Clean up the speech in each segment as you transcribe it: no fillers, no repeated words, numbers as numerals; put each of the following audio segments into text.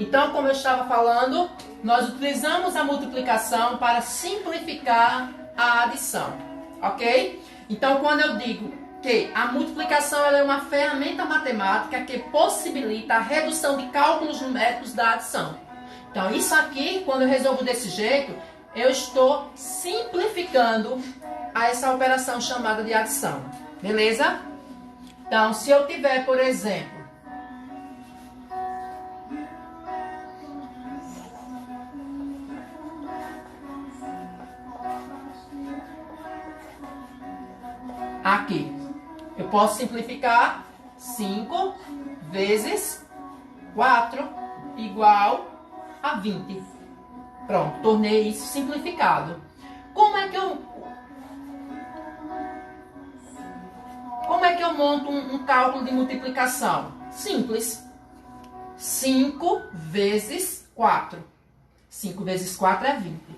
Então, como eu estava falando, nós utilizamos a multiplicação para simplificar a adição, ok? Então, quando eu digo que a multiplicação ela é uma ferramenta matemática que possibilita a redução de cálculos numéricos da adição. Então, isso aqui, quando eu resolvo desse jeito, eu estou simplificando essa operação chamada de adição, beleza? Então, se eu tiver, por exemplo, aqui, eu posso simplificar 5 vezes 4 igual a 20. Pronto, tornei isso simplificado. Como é que eu monto um cálculo de multiplicação? Simples. 5 vezes 4. 5 vezes 4 é 20. O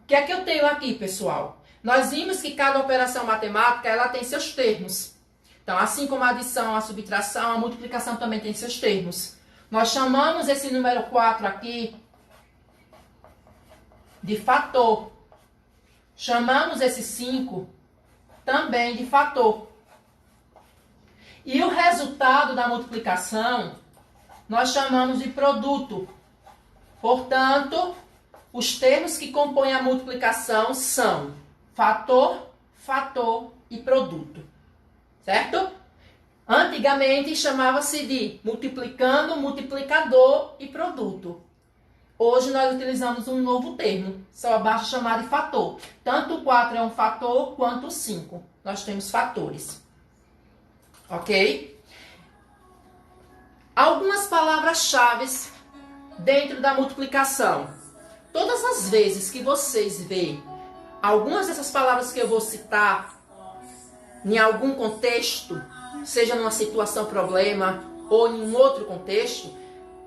que é que eu tenho aqui, pessoal? Nós vimos que cada operação matemática ela tem seus termos. Então, assim como a adição, a subtração, a multiplicação também tem seus termos. Nós chamamos esse número 4 aqui de fator. Chamamos esse 5 também de fator. E o resultado da multiplicação nós chamamos de produto. Portanto, os termos que compõem a multiplicação são fator, fator e produto. Certo? Antigamente chamava-se de multiplicando, multiplicador e produto. Hoje nós utilizamos um novo termo, só basta chamar de fator. Tanto o 4 é um fator quanto o 5. Nós temos fatores. Ok? Algumas palavras-chave dentro da multiplicação. Todas as vezes que vocês veem algumas dessas palavras que eu vou citar em algum contexto, seja numa situação problema ou em um outro contexto,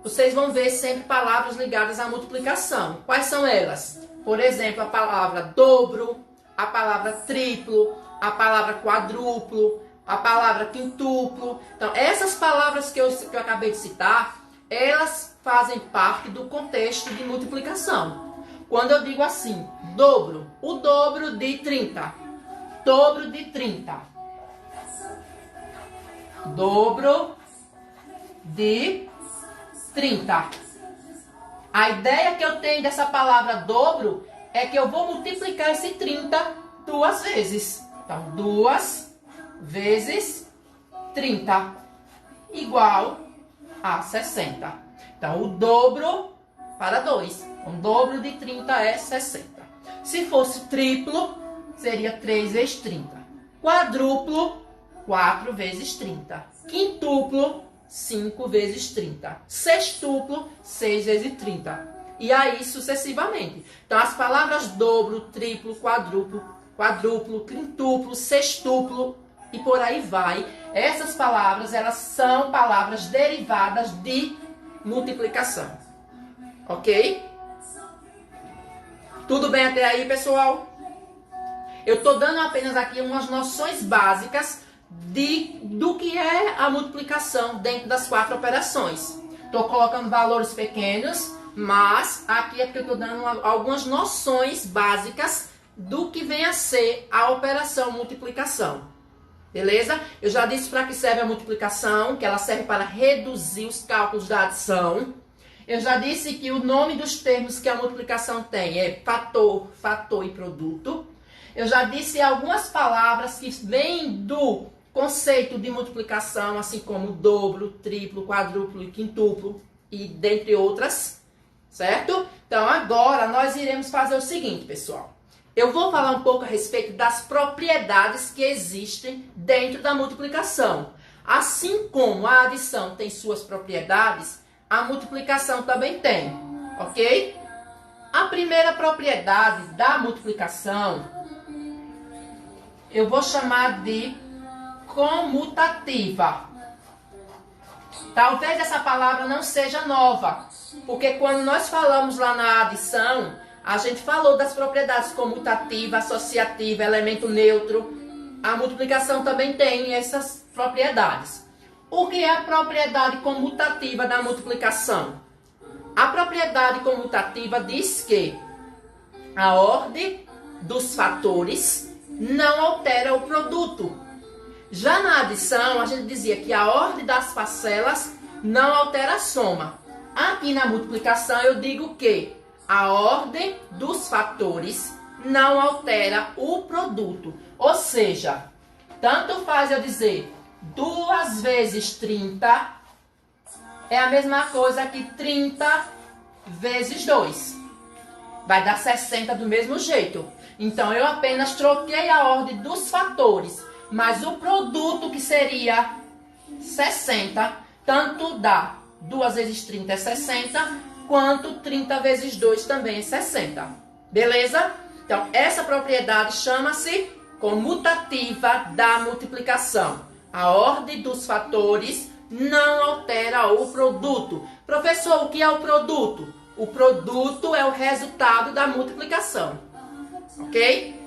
vocês vão ver sempre palavras ligadas à multiplicação. Quais são elas? Por exemplo, a palavra dobro, a palavra triplo, a palavra quadruplo, a palavra quintuplo. Então, essas palavras que eu acabei de citar, elas fazem parte do contexto de multiplicação. Quando eu digo assim, dobro, o dobro de 30. Dobro de 30. Dobro de 30. A ideia que eu tenho dessa palavra dobro é que eu vou multiplicar esse 30 duas vezes. Então, 2 vezes 30 igual a 60. Então, o dobro para 2. Um dobro de 30 é 60. Se fosse triplo, seria 3 vezes 30. Quadruplo, 4 vezes 30. Quintuplo, 5 vezes 30. Sextuplo, 6 vezes 30. E aí sucessivamente. Então, as palavras dobro, triplo, quadruplo, quintuplo, sextuplo e por aí vai. Essas palavras, elas são palavras derivadas de multiplicação. Ok? Tudo bem até aí, pessoal? Eu estou dando apenas aqui umas noções básicas do que é a multiplicação dentro das 4 operações. Estou colocando valores pequenos, mas aqui é porque eu estou dando algumas noções básicas do que vem a ser a operação multiplicação. Beleza? Eu já disse para que serve a multiplicação, que ela serve para reduzir os cálculos da adição. Eu já disse que o nome dos termos que a multiplicação tem é fator, fator e produto. Eu já disse algumas palavras que vêm do conceito de multiplicação, assim como dobro, triplo, quadruplo e quintuplo, e dentre outras, certo? Então, agora nós iremos fazer o seguinte, pessoal. Eu vou falar um pouco a respeito das propriedades que existem dentro da multiplicação. Assim como a adição tem suas propriedades, a multiplicação também tem, ok? A primeira propriedade da multiplicação eu vou chamar de comutativa. Talvez essa palavra não seja nova, porque quando nós falamos lá na adição, a gente falou das propriedades comutativa, associativa, elemento neutro. A multiplicação também tem essas propriedades. O que é a propriedade comutativa da multiplicação? A propriedade comutativa diz que a ordem dos fatores não altera o produto. Já na adição, a gente dizia que a ordem das parcelas não altera a soma. Aqui na multiplicação eu digo que a ordem dos fatores não altera o produto. Ou seja, tanto faz eu dizer 2 vezes 30 é a mesma coisa que 30 vezes 2. Vai dar 60 do mesmo jeito. Então, eu apenas troquei a ordem dos fatores. Mas o produto, que seria 60, tanto dá 2 vezes 30 é 60, quanto 30 vezes 2 também é 60. Beleza? Então, essa propriedade chama-se comutativa da multiplicação. A ordem dos fatores não altera o produto. Professor, o que é o produto? O produto é o resultado da multiplicação. Ok?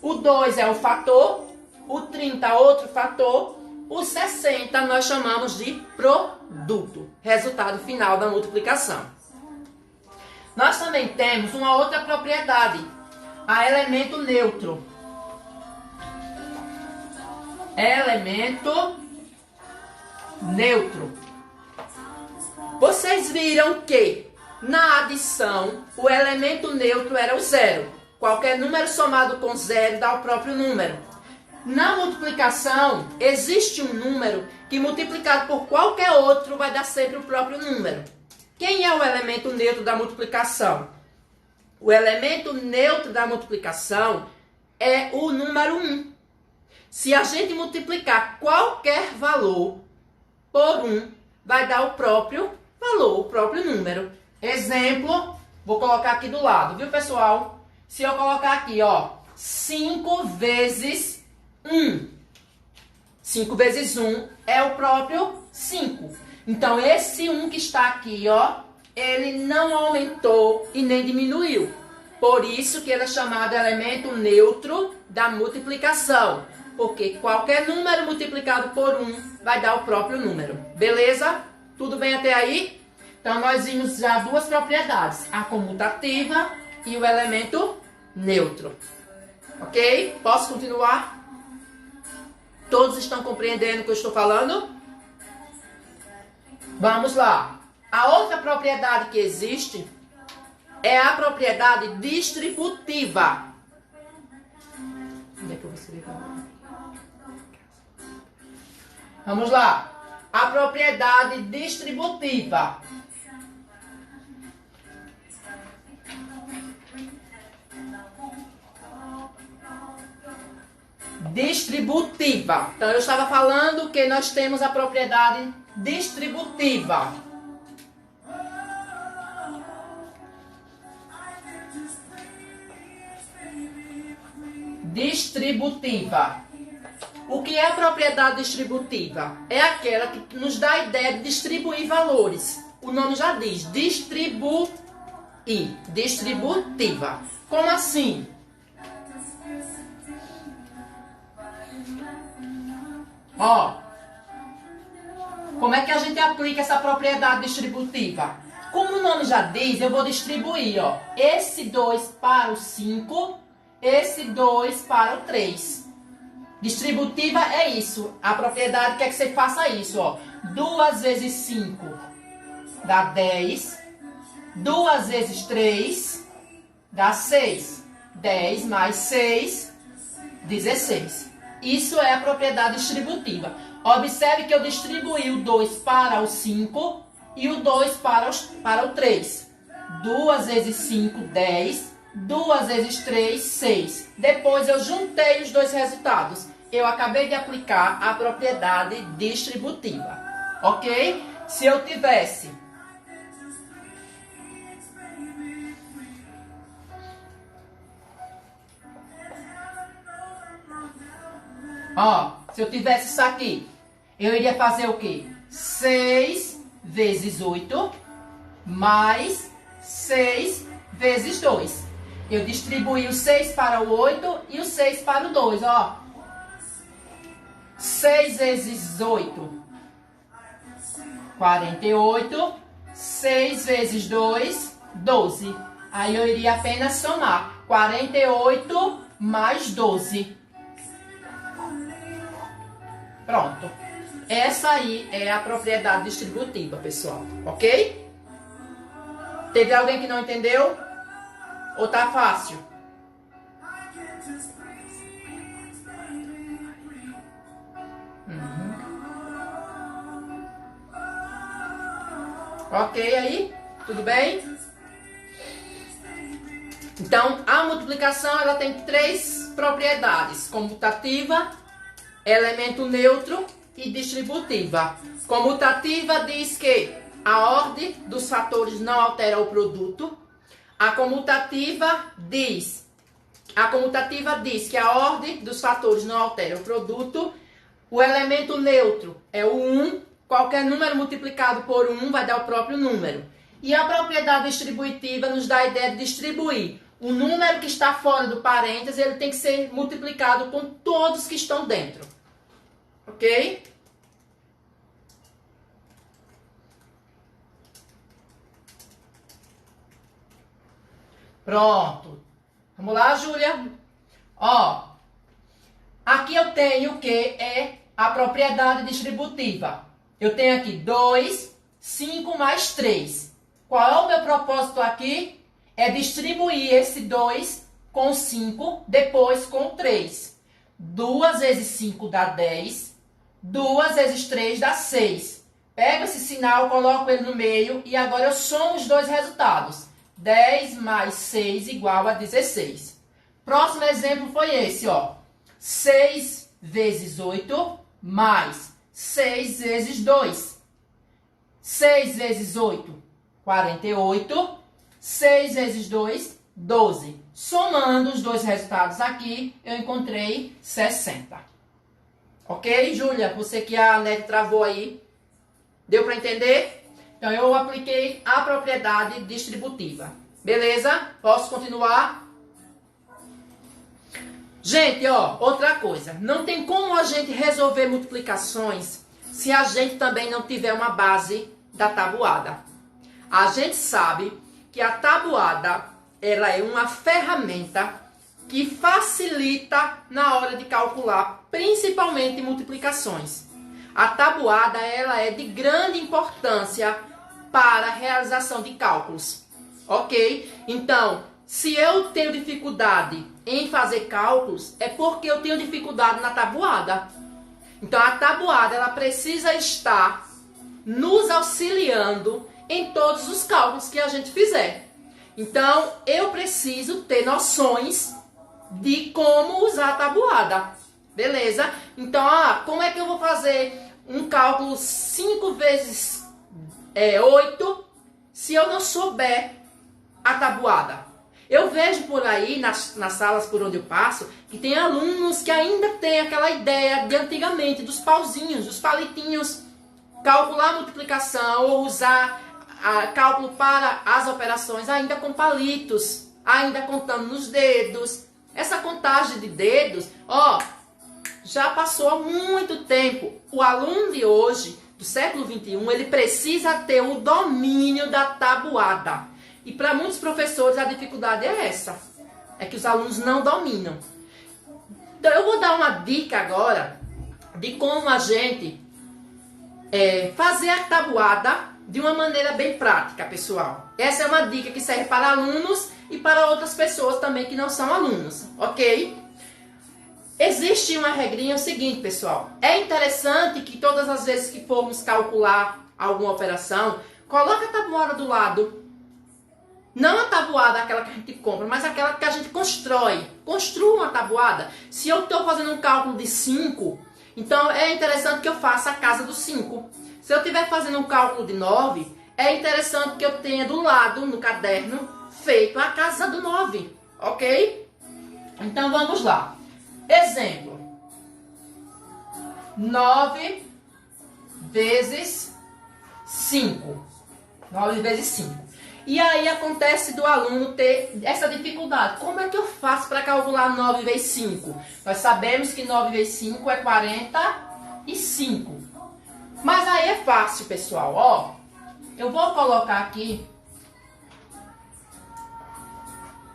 O 2 é o fator, o 30 outro fator, o 60 nós chamamos de produto. Resultado final da multiplicação. Nós também temos uma outra propriedade, a elemento neutro. Elemento neutro. Vocês viram que na adição o elemento neutro era o zero. Qualquer número somado com zero dá o próprio número. Na multiplicação existe um número que multiplicado por qualquer outro vai dar sempre o próprio número. Quem é o elemento neutro da multiplicação? O elemento neutro da multiplicação é o número 1. Se a gente multiplicar qualquer valor por 1, vai dar o próprio valor, o próprio número. Exemplo, vou colocar aqui do lado, viu, pessoal? Se eu colocar aqui, ó, 5 vezes 1. 5 vezes 1 é o próprio 5. Então, esse 1 que está aqui, ó, ele não aumentou e nem diminuiu. Por isso que ele é chamado elemento neutro da multiplicação. Porque qualquer número multiplicado por 1 vai dar o próprio número. Beleza? Tudo bem até aí? Então, nós vimos já duas propriedades. A comutativa e o elemento neutro. Ok? Posso continuar? Todos estão compreendendo o que eu estou falando? Vamos lá. A outra propriedade que existe é a propriedade distributiva. Onde é que eu vou escrever? Vamos lá. A propriedade distributiva. Distributiva. Então, eu estava falando que nós temos a propriedade distributiva. Distributiva. O que é a propriedade distributiva? É aquela que nos dá a ideia de distribuir valores. O nome já diz, distribuir. Distributiva. Como assim? Ó, como é que a gente aplica essa propriedade distributiva? Como o nome já diz, eu vou distribuir, ó, esse 2 para o 5, esse 2 para o 3. Distributiva é isso. A propriedade quer que você faça isso, ó. 2 vezes 5 dá 10. 2 vezes 3 dá 6. 10 mais 6, 16. Isso é a propriedade distributiva. Observe que eu distribuí o 2 para o 5 e o 2 para o 3. 2 vezes 5, 10. 2 vezes 3, 6. Depois eu juntei os dois resultados. Eu acabei de aplicar a propriedade distributiva. Ok? Se eu tivesse... Ó, se eu tivesse isso aqui, eu iria fazer o quê? 6 vezes 8 mais 6 vezes 2. Eu distribuí o 6 para o 8 e o 6 para o 2, ó. 6 vezes 8 48. 6 vezes 2, 12. Aí eu iria apenas somar 48 mais 12. Pronto. Essa aí é a propriedade distributiva, pessoal. Ok? Teve alguém que não entendeu? Ou tá fácil? Ok aí? Tudo bem? Então, a multiplicação ela tem 3 propriedades: comutativa, elemento neutro e distributiva. Comutativa diz que a ordem dos fatores não altera o produto. A comutativa diz que a ordem dos fatores não altera o produto. O elemento neutro é o 1. Qualquer número multiplicado por 1 vai dar o próprio número. E a propriedade distributiva nos dá a ideia de distribuir. O número que está fora do parênteses, ele tem que ser multiplicado com todos que estão dentro. Ok? Pronto. Vamos lá, Júlia? Ó, aqui eu tenho o que é a propriedade distributiva. Eu tenho aqui 2, 5 mais 3. Qual é o meu propósito aqui? É distribuir esse 2 com 5, depois com 3. 2 vezes 5 dá 10. 2 vezes 3 dá 6. Pego esse sinal, coloco ele no meio e agora eu somo os dois resultados. 10 mais 6 igual a 16. Próximo exemplo foi esse, ó. 6 vezes 8 mais 6 vezes 2. 6 vezes 8, 48. 6 vezes 2, 12. Somando os dois resultados aqui, eu encontrei 60. Ok, Júlia? Você que a net travou aí. Deu para entender? Então, eu apliquei a propriedade distributiva. Beleza? Posso continuar? Gente, ó, outra coisa. Não tem como a gente resolver multiplicações se a gente também não tiver uma base da tabuada. A gente sabe que a tabuada, ela é uma ferramenta que facilita na hora de calcular, principalmente multiplicações. A tabuada, ela é de grande importância para a realização de cálculos. Ok? Então, se eu tenho dificuldade em fazer cálculos, é porque eu tenho dificuldade na tabuada. Então, a tabuada, ela precisa estar nos auxiliando em todos os cálculos que a gente fizer. Então, eu preciso ter noções de como usar a tabuada. Beleza? Então, como é que eu vou fazer um cálculo 5 vezes 8 se eu não souber a tabuada? Eu vejo por aí, nas salas por onde eu passo, que tem alunos que ainda têm aquela ideia de antigamente, dos pauzinhos, dos palitinhos, calcular a multiplicação ou usar cálculo para as operações ainda com palitos, ainda contando nos dedos. Essa contagem de dedos, ó, já passou há muito tempo. O aluno de hoje, do século XXI, ele precisa ter o domínio da tabuada. E para muitos professores a dificuldade é essa. É que os alunos não dominam. Então eu vou dar uma dica agora de como a gente fazer a tabuada de uma maneira bem prática, pessoal. Essa é uma dica que serve para alunos e para outras pessoas também que não são alunos, ok? Existe uma regrinha, o seguinte, pessoal. É interessante que todas as vezes que formos calcular alguma operação, coloque a tabuada do lado. Não a tabuada, aquela que a gente compra, mas aquela que a gente constrói. Construa uma tabuada. Se eu estou fazendo um cálculo de 5, então é interessante que eu faça a casa do 5. Se eu estiver fazendo um cálculo de 9, é interessante que eu tenha do lado, no caderno, feito a casa do 9. Ok? Então vamos lá. Exemplo. 9 vezes 5. 9 vezes 5. E aí acontece do aluno ter essa dificuldade. Como é que eu faço para calcular 9 vezes 5? Nós sabemos que 9 vezes 5 é 45. Mas aí é fácil, pessoal, ó. Eu vou colocar aqui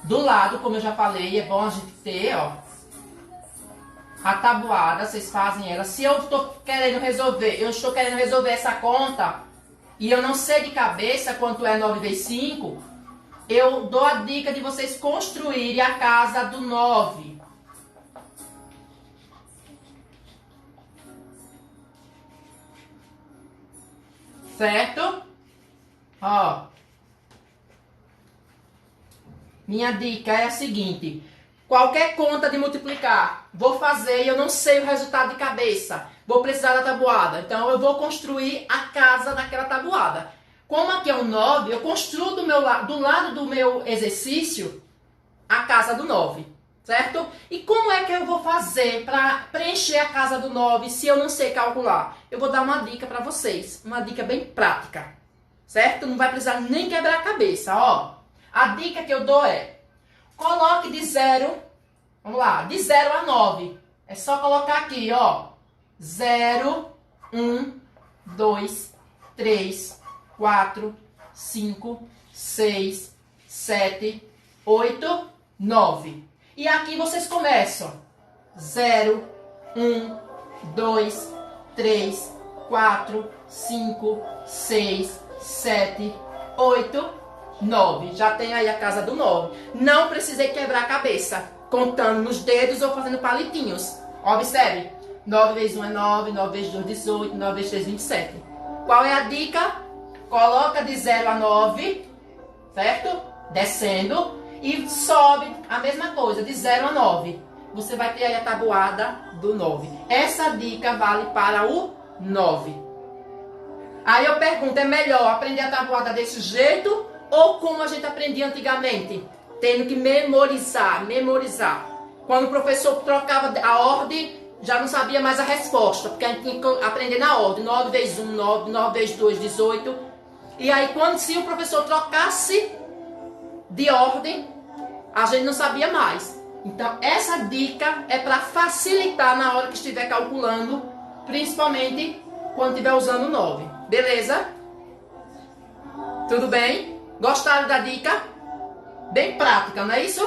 do lado, como eu já falei, é bom a gente ter, ó, a tabuada, vocês fazem ela. Se eu estou querendo resolver essa conta e eu não sei de cabeça quanto é 9 vezes 5, eu dou a dica de vocês construírem a casa do 9. Certo? Ó. Minha dica é a seguinte. Qualquer conta de multiplicar, vou fazer e eu não sei o resultado de cabeça. Vou precisar da tabuada. Então, eu vou construir a casa daquela tabuada. Como aqui é um 9, eu construo do lado do meu exercício a casa do 9. Certo? E como é que eu vou fazer para preencher a casa do 9 se eu não sei calcular? Eu vou dar uma dica para vocês. Uma dica bem prática. Certo? Não vai precisar nem quebrar a cabeça, ó. A dica que eu dou é, coloque de 0, vamos lá, de 0 a 9. É só colocar aqui, ó, 0, 1, 2, 3, 4, 5, 6, 7, 8, 9. E aqui vocês começam, 0, 1, 2, 3, 4, 5, 6, 7, 8, 9. Já tem aí a casa do 9. Não precisei quebrar a cabeça, contando nos dedos ou fazendo palitinhos. Observe. 9 vezes 1 é 9, 9 vezes 2 é 18, 9 vezes 3 é 27. Qual é a dica? Coloca de 0 a 9, certo? Descendo. E sobe a mesma coisa, de 0 a 9. Você vai ter aí a tabuada do 9. Essa dica vale para o 9. Aí eu pergunto, é melhor aprender a tabuada desse jeito ou como a gente aprendia antigamente? Tendo que memorizar. Quando o professor trocava a ordem, já não sabia mais a resposta, porque a gente tinha que aprender na ordem. 9 vezes 1, 9, 9 vezes 2, 18. E aí, se o professor trocasse de ordem, a gente não sabia mais. Então, essa dica é para facilitar na hora que estiver calculando, principalmente quando estiver usando o 9. Beleza? Tudo bem? Gostaram da dica? Bem prática, não é isso?